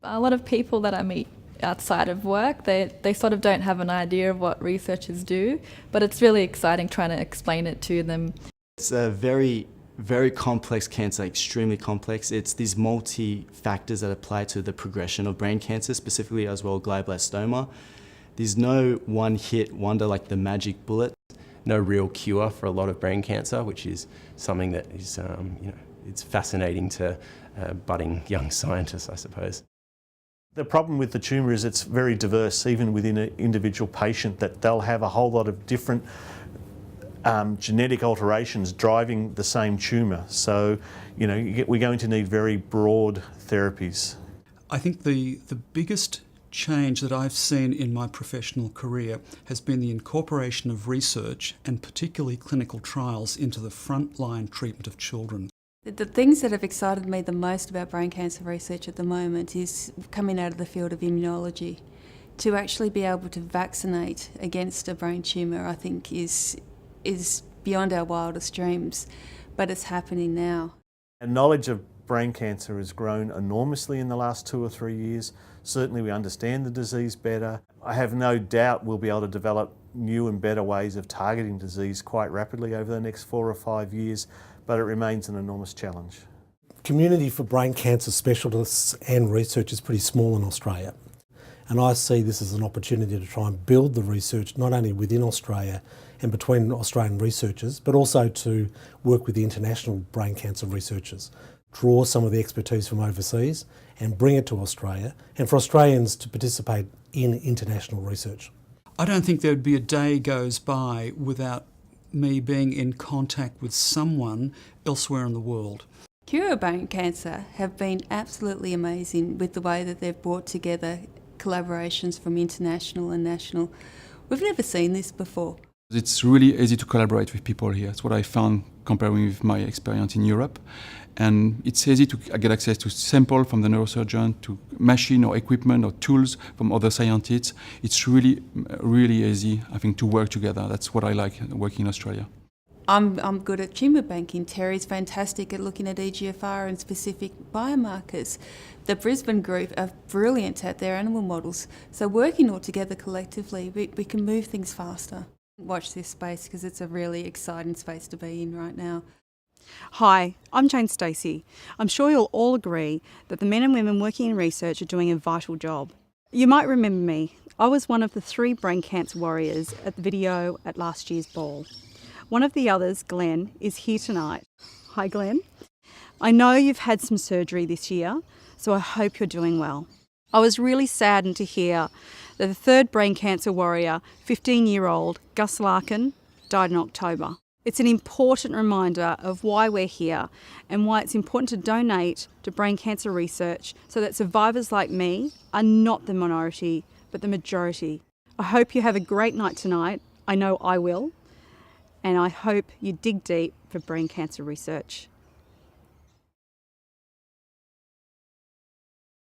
A lot of people that I meet outside of work, they sort of don't have an idea of what researchers do, but it's really exciting trying to explain it to them. It's a very, very complex cancer, extremely complex. It's these multi-factors that apply to the progression of brain cancer, specifically as well glioblastoma. There's no one-hit wonder like the magic bullet. No real cure for a lot of brain cancer, which is something that is, it's fascinating to budding young scientists, I suppose. The problem with the tumour is it's very diverse, even within an individual patient, that they'll have a whole lot of different genetic alterations driving the same tumour. So, we're going to need very broad therapies. I think the biggest change that I've seen in my professional career has been the incorporation of research and particularly clinical trials into the frontline treatment of children. The things that have excited me the most about brain cancer research at the moment is coming out of the field of immunology. To actually be able to vaccinate against a brain tumour, I think is beyond our wildest dreams, but it's happening now. And knowledge of brain cancer has grown enormously in the last 2 or 3 years. Certainly we understand the disease better. I have no doubt we'll be able to develop new and better ways of targeting disease quite rapidly over the next 4 or 5 years, but it remains an enormous challenge. Community for brain cancer specialists and research is pretty small in Australia. And I see this as an opportunity to try and build the research not only within Australia and between Australian researchers, but also to work with the international brain cancer researchers, draw some of the expertise from overseas and bring it to Australia, and for Australians to participate in international research. I don't think there'd be a day goes by without me being in contact with someone elsewhere in the world. Cure brain cancer have been absolutely amazing with the way that they've brought together collaborations from international and national. We've never seen this before. It's really easy to collaborate with people here. That's what I found comparing with my experience in Europe. And it's easy to get access to samples from the neurosurgeon, to machine or equipment or tools from other scientists. It's really, really easy, I think, to work together. That's what I like working in Australia. I'm good at tumour banking. Terry's fantastic at looking at EGFR and specific biomarkers. The Brisbane group are brilliant at their animal models. So working all together collectively, we can move things faster. Watch this space because it's a really exciting space to be in right now. Hi, I'm Jane STACEY. I'm sure you'll all agree that the men and women working in research are doing a vital job. You might remember me. I was one of the 3 brain cancer warriors at the video at last year's ball. One of the others, Glenn, is here tonight. Hi Glenn. I know you've had some surgery this year, so I hope you're doing well. I was really saddened to hear that the 3rd brain cancer warrior, 15-year-old Gus Larkin, died in October. It's an important reminder of why we're here and why it's important to donate to brain cancer research so that survivors like me are not the minority, but the majority. I hope you have a great night tonight. I know I will. And I hope you dig deep for brain cancer research.